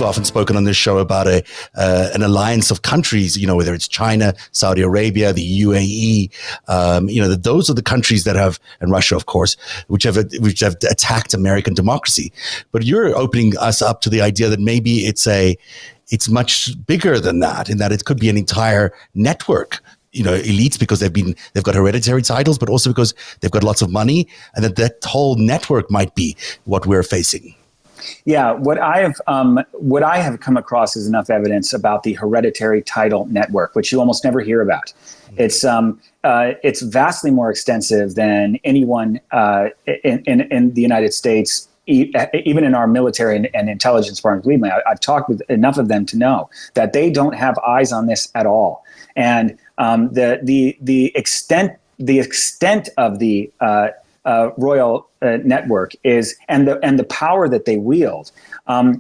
often spoken on this show about an alliance of countries, whether it's China, Saudi Arabia, the UAE, those are the countries that have, and Russia, of course, which have attacked American democracy. But you're opening us up to the idea that maybe it's much bigger than that, in that it could be an entire network, elites, because they've got hereditary titles, but also because they've got lots of money, and that whole network might be what we're facing. Yeah, what I have come across is enough evidence about the hereditary title network, which you almost never hear about. It's vastly more extensive than anyone in the United States, even in our military and intelligence firms. Believe me, I've talked with enough of them to know that they don't have eyes on this at all. And the extent of the royal network is, and the power that they wield,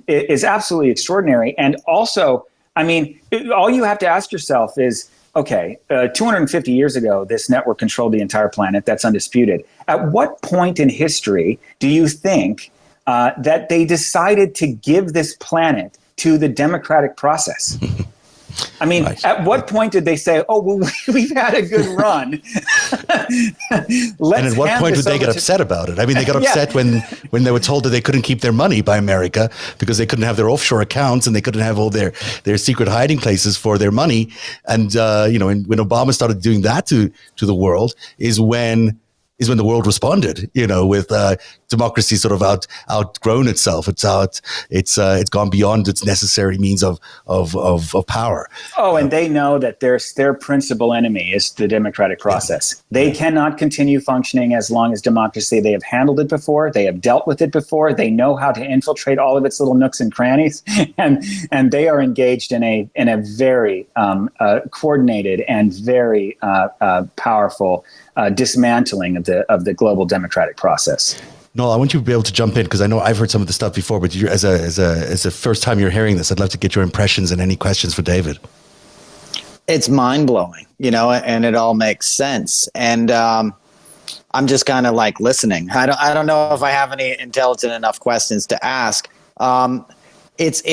is absolutely extraordinary. And also, I mean, all you have to ask yourself is, okay, 250 years ago, this network controlled the entire planet. That's undisputed. At what point in history do you think that they decided to give this planet to the democratic process? I mean, right. At what point did they say, "Oh, well, we've had a good run"? And at what point would they get upset about it? I mean, they got upset when they were told that they couldn't keep their money by America because they couldn't have their offshore accounts and they couldn't have all their secret hiding places for their money. And when Obama started doing that to the world is when the world responded, with democracy sort of outgrown itself. It's gone beyond its necessary means of power. Oh, and they know that their principal enemy is the democratic process. They cannot continue functioning as long as democracy. They have handled it before. They have dealt with it before. They know how to infiltrate all of its little nooks and crannies, and they are engaged in a very coordinated and very powerful dismantling of the global democratic process. Noel, I want you to be able to jump in because I know I've heard some of the stuff before, but as a first time you're hearing this, I'd love to get your impressions and any questions for David. It's mind blowing, and it all makes sense. And I'm just kind of like listening. I don't know if I have any intelligent enough questions to ask. Because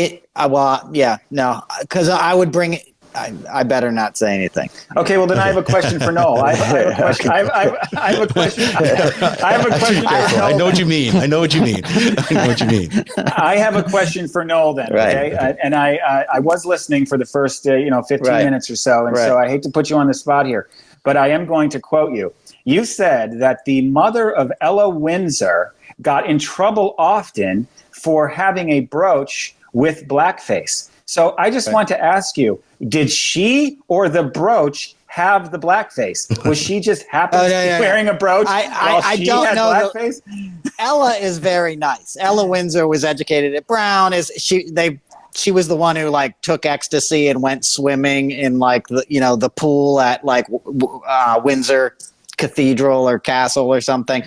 I would bring it. I better not say anything. Okay, well then I have a question for Noel. I have a question. I have a question. I know what you mean. I have a question for Noel then. Right. Okay, and I was listening for the first 15 minutes or so, and so I hate to put you on the spot here, but I am going to quote you. You said that the mother of Ella Windsor got in trouble often for having a brooch with blackface. So I just want to ask you, did she or the brooch have the blackface? Was she just wearing a brooch I she don't had know blackface? Ella is very nice. Ella Windsor was educated at Brown. She was the one who took ecstasy and went swimming in the pool at Windsor Cathedral or Castle or something.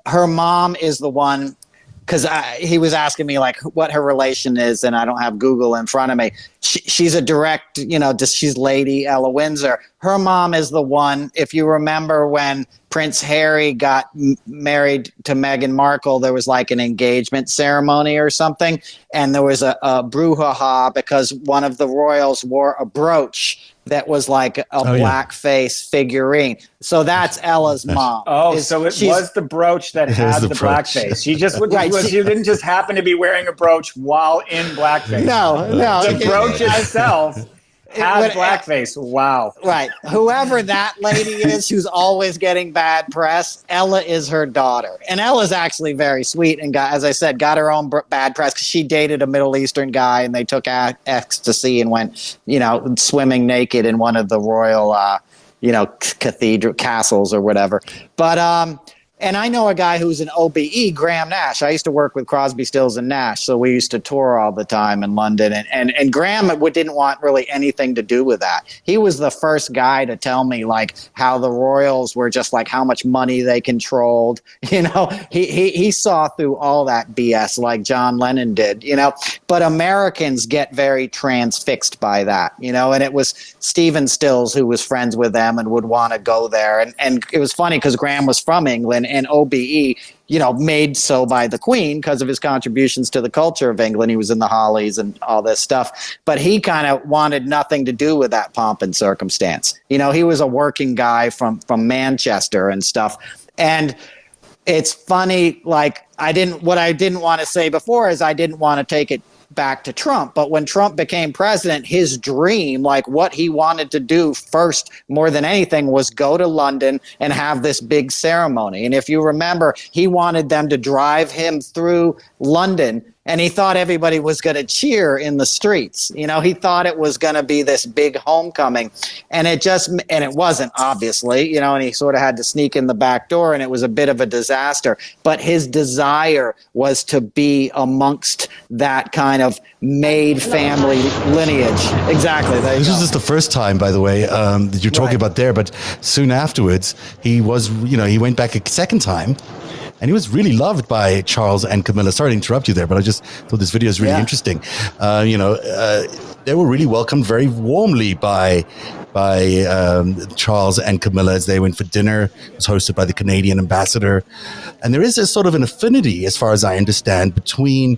Her mom is the one. Because he was asking me what her relation is, and I don't have Google in front of me. She's a direct, she's Lady Ella Windsor. Her mom is the one, if you remember when Prince Harry got married to Meghan Markle, there was an engagement ceremony or something, and there was a brouhaha because one of the royals wore a brooch that was blackface figurine. So that's Ella's mom. Oh, so it was the brooch that had the blackface. She just she didn't just happen to be wearing a brooch while in blackface. No. The brooch itself had blackface. Wow. Right. Whoever that lady is who's always getting bad press, Ella is her daughter. And Ella's actually very sweet and got her own bad press because she dated a Middle Eastern guy and they took ecstasy and went, swimming naked in one of the royal, cathedral castles or whatever. But, and I know a guy who's an OBE, Graham Nash. I used to work with Crosby, Stills, and Nash, so we used to tour all the time in London. And Graham didn't want really anything to do with that. He was the first guy to tell me how the royals were just how much money they controlled. He saw through all that BS like John Lennon did. But Americans get very transfixed by that. And it was Stephen Stills who was friends with them and would want to go there. And it was funny because Graham was from England. and OBE, made so by the Queen because of his contributions to the culture of England. He was in the Hollies and all this stuff, but he kind of wanted nothing to do with that pomp and circumstance. He was a working guy from Manchester and stuff. And it's funny, like what I didn't want to say before is I didn't want to take it back to Trump. But when Trump became president, his dream, like what he wanted to do first more than anything, was go to London and have this big ceremony. And if you remember, he wanted them to drive him through London, and he thought everybody was going to cheer in the streets. He thought it was going to be this big homecoming, and it wasn't, obviously, and he sort of had to sneak in the back door, and it was a bit of a disaster. But his desire was to be amongst that kind of made family lineage. Exactly. This was just the first time, by the way, that you're talking about there, but soon afterwards, he went back a second time. And he was really loved by Charles and Camilla. Sorry to interrupt you there, but I just thought this video is really interesting. They were really welcomed very warmly by Charles and Camilla as they went for dinner. It was hosted by the Canadian ambassador. And there is a sort of an affinity, as far as I understand, between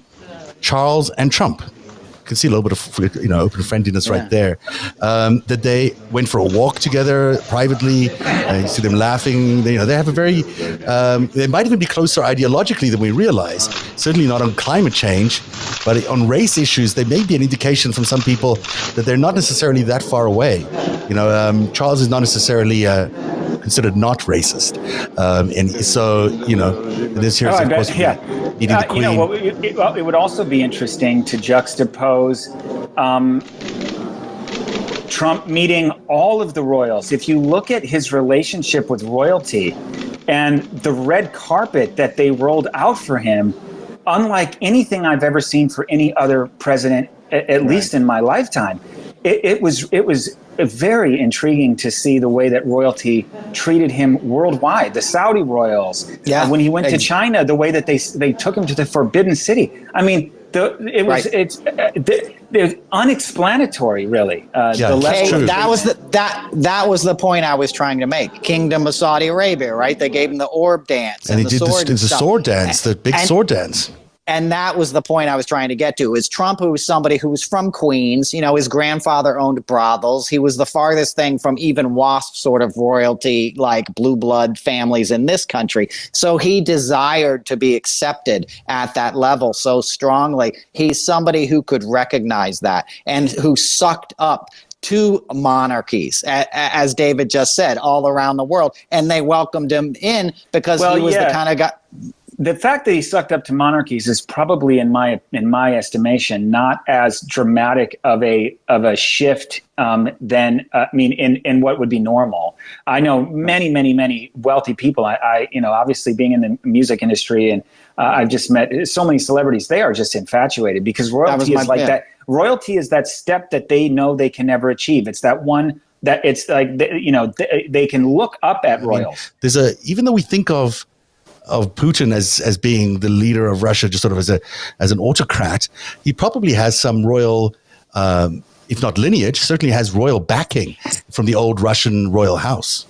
Charles and Trump. You can see a little bit of open friendliness right there. That they went for a walk together privately. You see them laughing. They have a very. They might even be closer ideologically than we realize. Certainly not on climate change, but on race issues, they may be an indication from some people that they're not necessarily that far away. Charles is not necessarily considered not racist, and so this here is of course meeting the Queen. It would also be interesting to juxtapose Trump meeting all of the royals. If you look at his relationship with royalty and the red carpet that they rolled out for him, unlike anything I've ever seen for any other president, at least in my lifetime, it was very intriguing to see the way that royalty treated him worldwide. The Saudi royals, when he went to China, the way that they took him to the Forbidden City. I mean, it's unexplanatory, really. That was the point I was trying to make. Kingdom of Saudi Arabia, right? They gave him the orb dance, and he did the sword dance, the big sword dance. And that was the point I was trying to get to, is Trump, who was somebody who was from Queens, his grandfather owned brothels. He was the farthest thing from even WASP sort of royalty, like blue blood families in this country. So he desired to be accepted at that level so strongly. He's somebody who could recognize that and who sucked up to monarchies, as David just said, all around the world. And they welcomed him in because he was the kind of guy. The fact that he sucked up to monarchies is probably, in my estimation, not as dramatic of a shift than in what would be normal. I know many wealthy people. I obviously being in the music industry, and I've just met so many celebrities. They are just infatuated because royalty is like that. Royalty is that step that they know they can never achieve. It's that one that it's like they can look up at royals. Even though we think of Putin as being the leader of Russia, just sort of as an autocrat, he probably has some royal, if not lineage, certainly has royal backing from the old Russian royal house.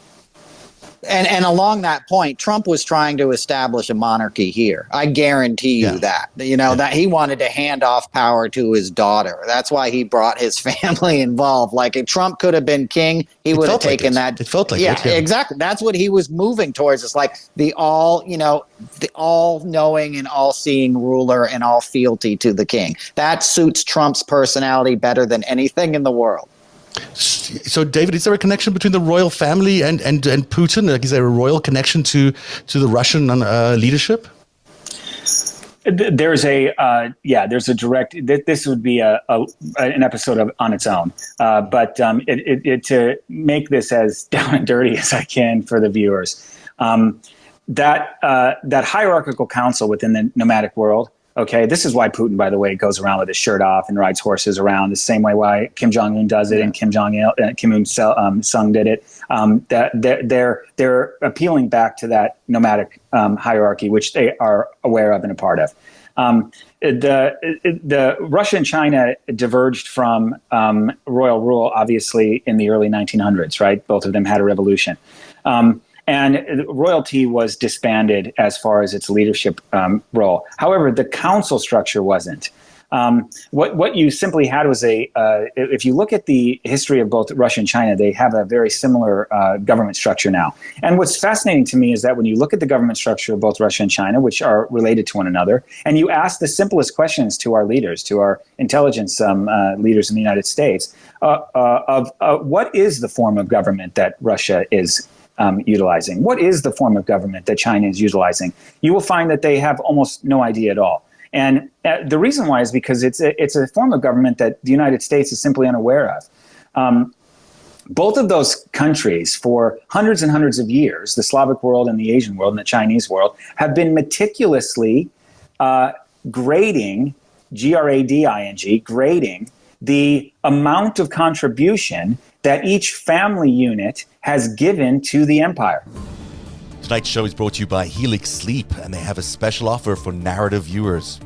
And along that point, Trump was trying to establish a monarchy here. I guarantee you that. That he wanted to hand off power to his daughter. That's why he brought his family involved. Like, if Trump could have been king, he would have taken that. It felt like it. Yeah, exactly. That's what he was moving towards. It's like the all-knowing and all-seeing ruler and all fealty to the king. That suits Trump's personality better than anything in the world. So, David, is there a connection between the royal family and Putin? Like, is there a royal connection to the Russian leadership? There's a direct. This would be an episode on its own. But to make this as down and dirty as I can for the viewers, that hierarchical council within the nomadic world. Okay, this is why Putin, by the way, goes around with his shirt off and rides horses around. The same way why Kim Jong-un does it and Kim Il-sung did it. That they're appealing back to that nomadic hierarchy, which they are aware of and a part of. The Russia and China diverged from royal rule, obviously, in the early 1900s. Right, both of them had a revolution. and royalty was disbanded as far as its leadership role. However, the council structure wasn't. What you simply had was if you look at the history of both Russia and China, they have a very similar government structure now. And what's fascinating to me is that when you look at the government structure of both Russia and China, which are related to one another, and you ask the simplest questions to our leaders, to our intelligence leaders in the United States, of what is the form of government that Russia is utilizing? What is the form of government that China is utilizing? You will find that they have almost no idea at all. And the reason why is because it's a form of government that the United States is simply unaware of. Both of those countries, for hundreds and hundreds of years, the Slavic world and the Asian world and the Chinese world, have been meticulously grading, Grading, grading the amount of contribution that each family unit has given to the empire. Tonight's show is brought to you by Helix Sleep, and they have a special offer for Narativ viewers.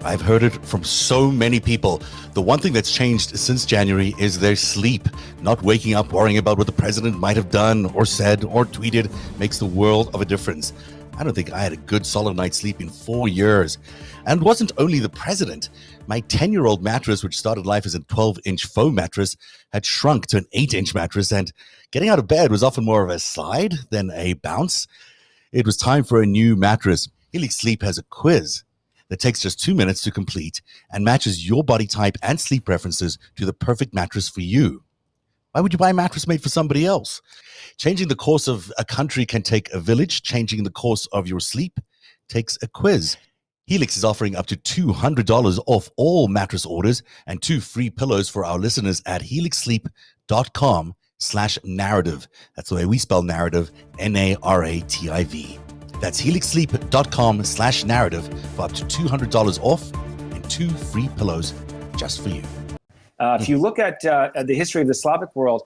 I've heard it from so many people. The one thing that's changed since January is their sleep. Not waking up worrying about what the president might have done or said or tweeted makes the world of a difference. I don't think I had a good solid night's sleep in 4 years. And it wasn't only the president. My 10-year-old mattress, which started life as a 12-inch foam mattress, had shrunk to an 8-inch mattress, and getting out of bed was often more of a slide than a bounce. It was time for a new mattress. Helix Sleep has a quiz that takes just 2 minutes to complete and matches your body type and sleep preferences to the perfect mattress for you. Why would you buy a mattress made for somebody else? Changing the course of a country can take a village. Changing the course of your sleep takes a quiz. Helix is offering up to $200 off all mattress orders and 2 free pillows for our listeners at helixsleep.com/narrative. That's the way we spell narrative, Narativ. That's helixsleep.com/narrative for up to $200 off and 2 free pillows just for you. If you look at the history of the Slavic world,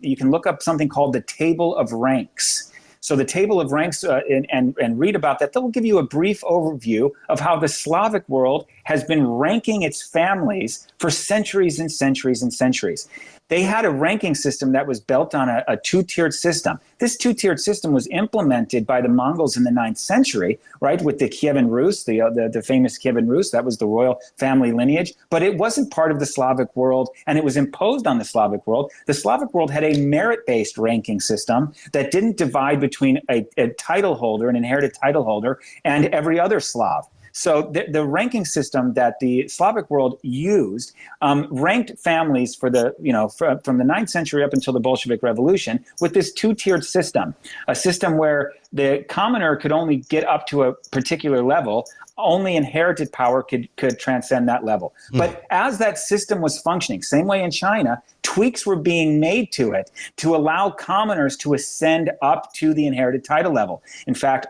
you can look up something called the Table of Ranks. So the Table of Ranks, and read about that. That will give you a brief overview of how the Slavic world has been ranking its families for centuries and centuries and centuries. They had a ranking system that was built on a two-tiered system. This two-tiered system was implemented by the Mongols in the 9th century, right, with the Kievan Rus, the famous Kievan Rus. That was the royal family lineage. But it wasn't part of the Slavic world, and it was imposed on the Slavic world. The Slavic world had a merit-based ranking system that didn't divide between a title holder, an inherited title holder, and every other Slav. So the ranking system that the Slavic world used ranked families for from the 9th century up until the Bolshevik Revolution with this two-tiered system, a system where the commoner could only get up to a particular level. Only inherited power could transcend that level. But as that system was functioning, same way in China, tweaks were being made to it to allow commoners to ascend up to the inherited title level. In fact,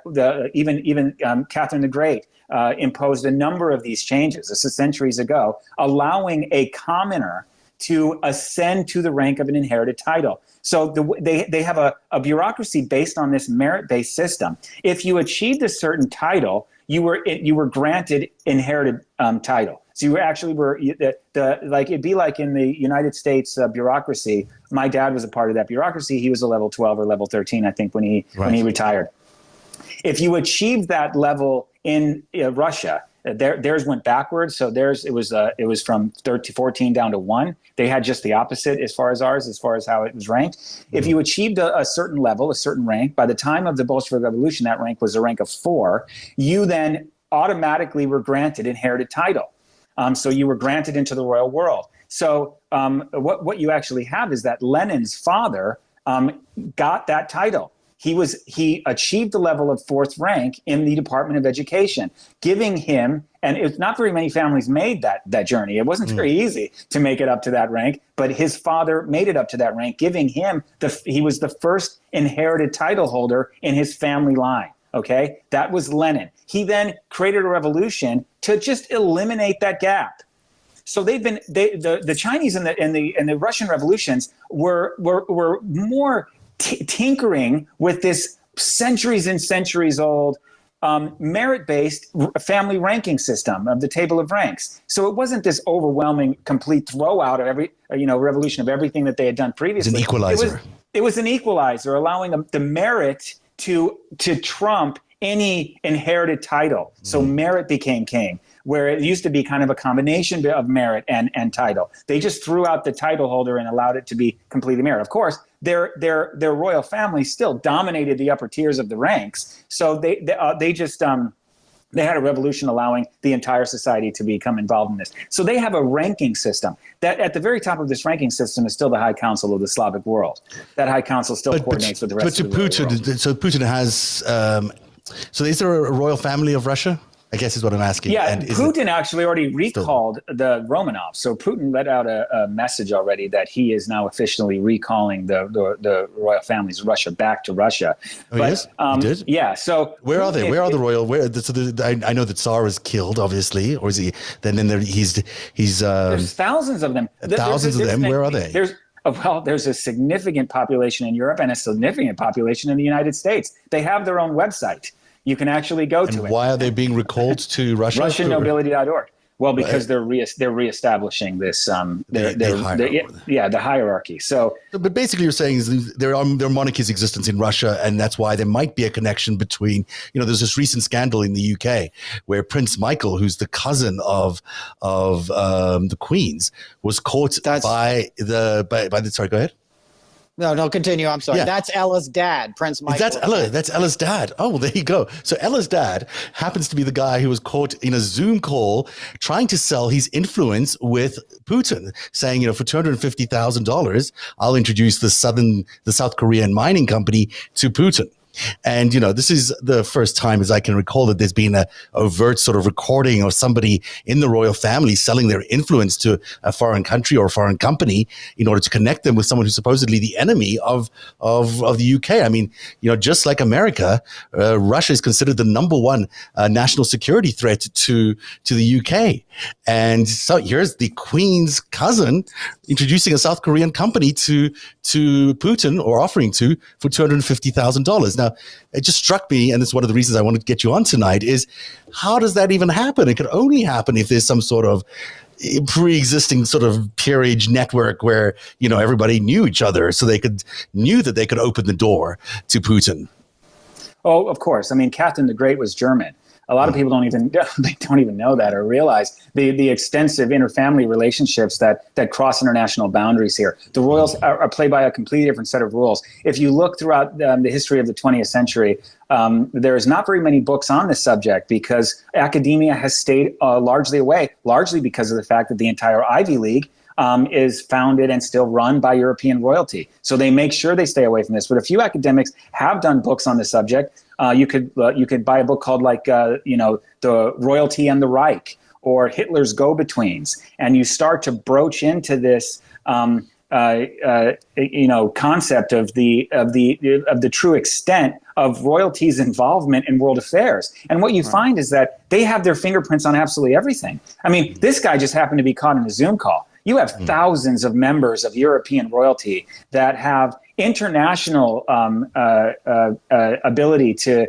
even Catherine the Great imposed a number of these changes. This is centuries ago, allowing a commoner to ascend to the rank of an inherited title. So they have a bureaucracy based on this merit-based system. If you achieved a certain title, you were granted inherited title. So you actually it'd be like in the United States bureaucracy. My dad was a part of that bureaucracy. He was a level 12 or level 13, I think, when he retired. If you achieved that level in Russia, theirs went backwards. So it was from 14 down to 1. They had just the opposite as far as ours, as far as how it was ranked. If you achieved a certain level, a certain rank, by the time of the Bolshevik Revolution, that rank was a rank of 4. You then automatically were granted inherited title. So you were granted into the royal world. So what you actually have is that Lenin's father got that title. He achieved the level of 4th rank in the Department of Education, giving him, and it's not very many families made that journey. It wasn't very easy to make it up to that rank, but his father made it up to that rank, giving him he was the first inherited title holder in his family line. Okay, that was Lenin. He then created a revolution to just eliminate that gap. So the Chinese and the Russian revolutions were more tinkering with this centuries and centuries old merit-based family ranking system of the Table of Ranks. So it wasn't this overwhelming, complete throwout of every revolution of everything that they had done previously. It's an equalizer. It was an equalizer, allowing the merit to trump any inherited title. So merit became king, where it used to be kind of a combination of merit and title. They just threw out the title holder and allowed it to be completely merit. Of course, their royal family still dominated the upper tiers of the ranks. So they just they had a revolution allowing the entire society to become involved in this. So they have a ranking system that at the very top of this ranking system is still the High Council of the Slavic world. That High Council still coordinates with the rest of the world. So Putin has, so is there a royal family of Russia? I guess is what I'm asking. Yeah, and Putin actually already recalled the Romanovs. So Putin let out a message already that he is now officially recalling the royal families of Russia back to Russia. Oh, yes? He did? Yeah. So where are they? Where are the royal? I know the Tsar was killed, obviously, or is he? Then he's there's thousands of them. Thousands of them. Where are they? There's a significant population in Europe and a significant population in the United States. They have their own website. You can actually go to it. Why are they being recalled to Russia? RussianNobility.org. Well, because they're reestablishing this the hierarchy. So, but basically, you're saying is there are monarchies' existence in Russia, and that's why there might be a connection between. There's this recent scandal in the UK where Prince Michael, who's the cousin of the Queen's, was caught by the. Sorry, go ahead. No, continue. I'm sorry. Yeah. That's Ella's dad, Prince Michael. That's Ella's dad. Oh, well, there you go. So Ella's dad happens to be the guy who was caught in a Zoom call trying to sell his influence with Putin, saying, for $250,000, I'll introduce the South Korean mining company to Putin. And, this is the first time, as I can recall, that there's been a overt sort of recording of somebody in the royal family selling their influence to a foreign country or a foreign company in order to connect them with someone who's supposedly the enemy of the UK. I mean, just like America, Russia is considered the number one national security threat to the UK. And so here's the Queen's cousin introducing a South Korean company to Putin, or offering to, for $250,000. Now, it just struck me, and it's one of the reasons I wanted to get you on tonight, is how does that even happen? It could only happen if there's some sort of pre-existing sort of peerage network where, everybody knew each other, so knew that they could open the door to Putin. Oh, of course. I mean, Catherine the Great was German. A lot of people don't even know that or realize the extensive interfamily relationships that cross international boundaries here. The royals are played by a completely different set of rules. If you look throughout the history of the 20th century, there is not very many books on this subject because academia has stayed largely away, largely because of the fact that the entire Ivy League is founded and still run by European royalty. So they make sure they stay away from this. But a few academics have done books on the subject. You could buy a book called The Royalty and the Reich, or Hitler's Go-Betweens, and you start to broach into this concept of the true extent of royalty's involvement in world affairs. And what you find is that they have their fingerprints on absolutely everything. I mean, this guy just happened to be caught in a Zoom call. You have thousands of members of European royalty that have international ability to,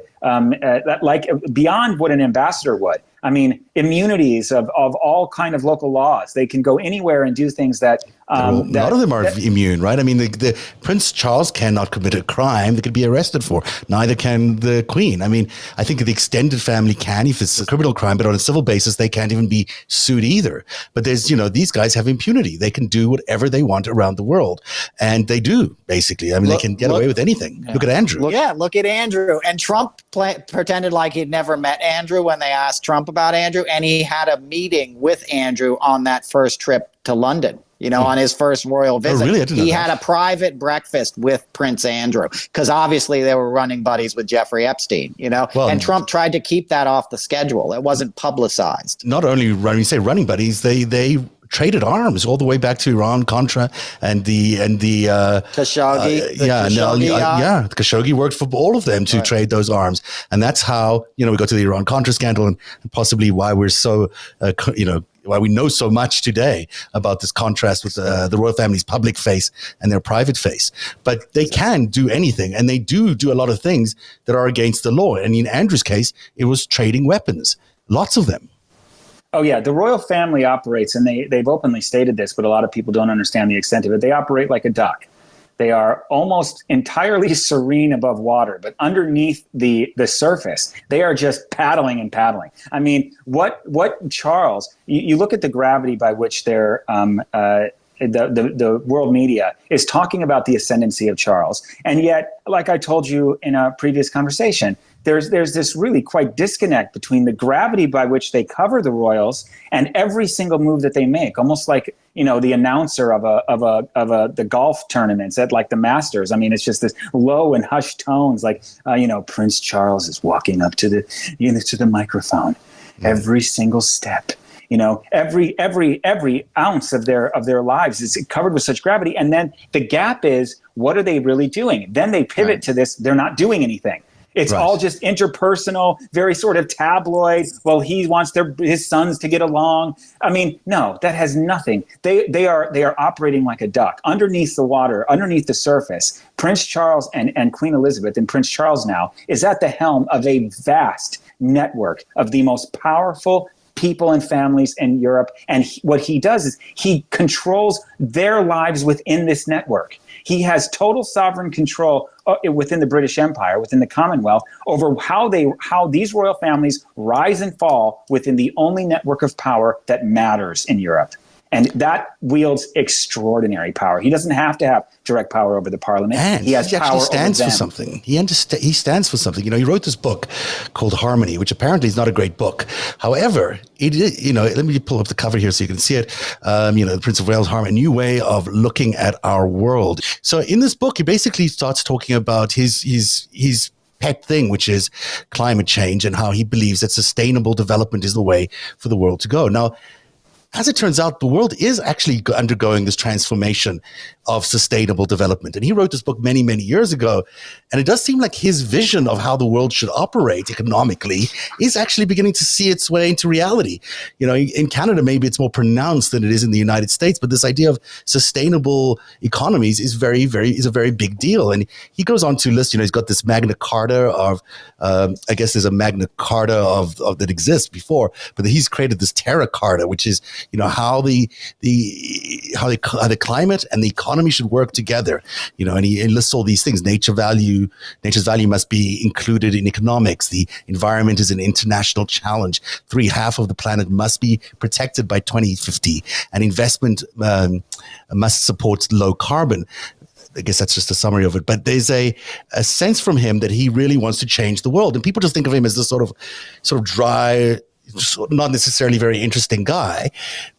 beyond what an ambassador would. I mean, immunities of all kind of local laws. They can go anywhere and do things that... none of them are immune, right? I mean, the Prince Charles cannot commit a crime they could be arrested for. Neither can the Queen. I mean, I think the extended family can if it's a criminal crime, but on a civil basis, they can't even be sued either. But there's, these guys have impunity. They can do whatever they want around the world. And they do, basically. I mean, they can get away with anything. Yeah. Look at Andrew. Look at Andrew. And Trump pretended like he'd never met Andrew when they asked Trump about Andrew. And he had a meeting with Andrew on that first trip to London. On his first royal visit. Oh, really? I didn't know he that. had a private breakfast with Prince Andrew because obviously they were running buddies with Jeffrey Epstein, Well, and Trump tried to keep that off the schedule. It wasn't publicized. Not only when you say running buddies, they traded arms all the way back to Iran Contra and the Khashoggi. The Khashoggi worked for all of them to trade those arms, and that's how we got to the Iran Contra scandal and possibly why we're so why we know so much today about this contrast with the royal family's public face and their private face. But they can do anything, and they do a lot of things that are against the law. And in Andrew's case, it was trading weapons, lots of them. Oh, yeah. The royal family operates, and they've openly stated this, but a lot of people don't understand the extent of it. They operate like a duck. They are almost entirely serene above water, but underneath the surface, they are just paddling and paddling. I mean, what Charles, you look at the gravity by which they're the world media is talking about the ascendancy of Charles. And yet, like I told you in a previous conversation, there's this really quite disconnect between the gravity by which they cover the royals and every single move that they make, almost like, you know, the announcer of the golf tournaments at like the Masters. I mean, it's just this low and hushed tones, like you know, Prince Charles is walking up to the microphone. Every single step, you know, every ounce of their lives is covered with such gravity. And then the gap is, what are they really doing? Then they pivot to this, they're not doing anything. It's all just interpersonal, very sort of tabloid. Well, he wants his sons to get along. I mean, no, that has nothing. They are operating like a duck underneath the water, underneath the surface. Prince Charles and Queen Elizabeth, and Prince Charles now is at the helm of a vast network of the most powerful people and families in Europe. And what he does is he controls their lives within this network. He has total sovereign control within the British Empire, within the Commonwealth, over how these royal families rise and fall within the only network of power that matters in Europe. And that wields extraordinary power. He doesn't have to have direct power over the parliament. And he has he power actually stands over them. for something. He stands for something. You know, he wrote this book called Harmony, which apparently is not a great book. However, it is, you know, let me pull up the cover here so you can see it. You know, the Prince of Wales, Harmony, a new way of looking at our world. So in this book, he basically starts talking about his pet thing, which is climate change, and how he believes that sustainable development is the way for the world to go. Now, as it turns out, the world is actually undergoing this transformation of sustainable development. And he wrote this book many, many years ago. And it does seem like his vision of how the world should operate economically is actually beginning to see its way into reality. You know, in Canada, maybe it's more pronounced than it is in the United States, but this idea of sustainable economies is a very big deal. And he goes on to list, you know, he's got this Magna Carta of, I guess there's a Magna Carta of that exists before, but he's created this Terra Carta, which is, you know, how the climate and the economy should work together. You know, and he lists all these things. Nature's value must be included in economics. The environment is an international challenge. Half of the planet must be protected by 2050, and investment must support low carbon. I guess that's just a summary of it. But there's a sense from him that he really wants to change the world, and people just think of him as this sort of dry, not necessarily very interesting guy,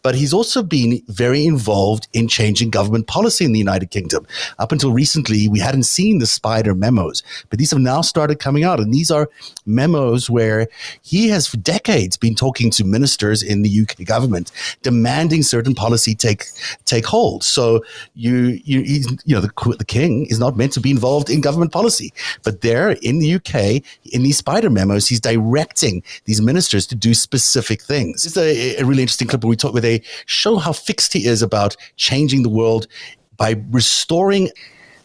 but he's also been very involved in changing government policy in the United Kingdom. Up until recently, we hadn't seen the Spider memos, but these have now started coming out. And these are memos where he has for decades been talking to ministers in the UK government, demanding certain policy take hold. So the king is not meant to be involved in government policy, but there in the UK, in these Spider memos, he's directing these ministers to do specific things. This is a really interesting clip where they show how fixed he is about changing the world by restoring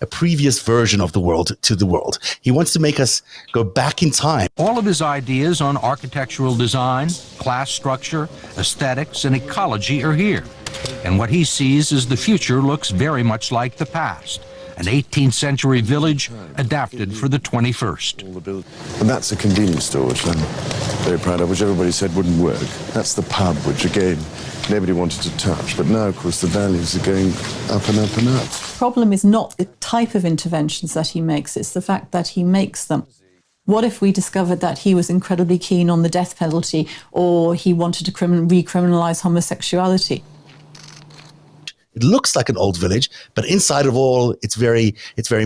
a previous version of the world to the world. He wants to make us go back in time. All of his ideas on architectural design, class structure, aesthetics, and ecology are here. And what he sees is the future looks very much like the past. An 18th century village adapted for the 21st. And that's a convenience store, which I'm very proud of, which everybody said wouldn't work. That's the pub, which again, nobody wanted to touch. But now, of course, the values are going up and up and up. The problem is not the type of interventions that he makes, it's the fact that he makes them. What if we discovered that he was incredibly keen on the death penalty, or he wanted to recriminalise homosexuality? It looks like an old village, but inside of all, it's very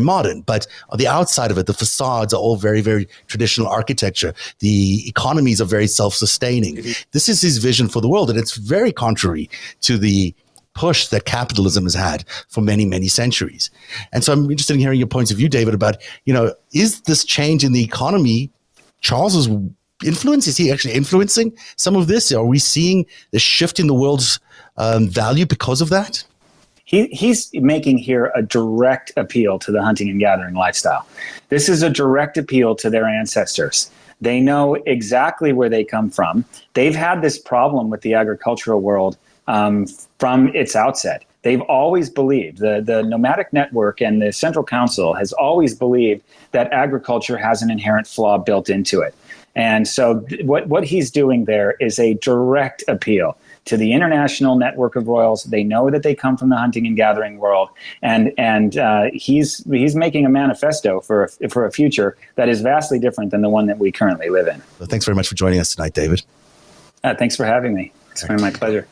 modern. But on the outside of it, the facades are all very, very traditional architecture. The economies are very self-sustaining. This is his vision for the world, and it's very contrary to the push that capitalism has had for many, many centuries. And so I'm interested in hearing your points of view, David, about, you know, is this change in the economy Charles's influence? Is he actually influencing some of this? Are we seeing the shift in the world's value because of that? He's making here a direct appeal to the hunting and gathering lifestyle. This is a direct appeal to their ancestors. They know exactly where they come from. They've had this problem with the agricultural world from its outset. They've always believed, the nomadic network and the Central Council has always believed that agriculture has an inherent flaw built into it. And so what he's doing there is a direct appeal to the international network of royals. They know that they come from the hunting and gathering world, and he's making a manifesto for a future that is vastly different than the one that we currently live in. Well, thanks very much for joining us tonight, David. Thanks for having me. It's been my pleasure.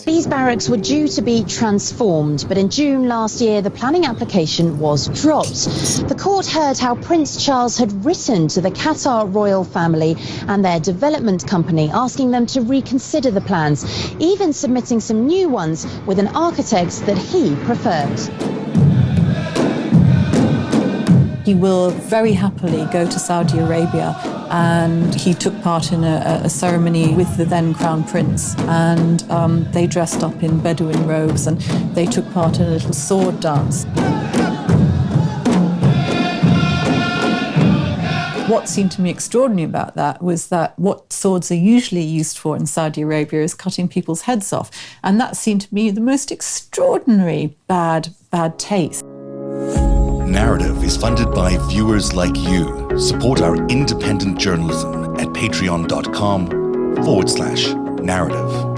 These barracks were due to be transformed, but in June last year, the planning application was dropped. The court heard how Prince Charles had written to the Qatar royal family and their development company, asking them to reconsider the plans, even submitting some new ones with an architect that he preferred. He will very happily go to Saudi Arabia, and he took part in a ceremony with the then Crown Prince, and they dressed up in Bedouin robes and they took part in a little sword dance. What seemed to me extraordinary about that was that what swords are usually used for in Saudi Arabia is cutting people's heads off, and that seemed to me the most extraordinary bad taste. Narativ is funded by viewers like you. Support our independent journalism at patreon.com/narrative.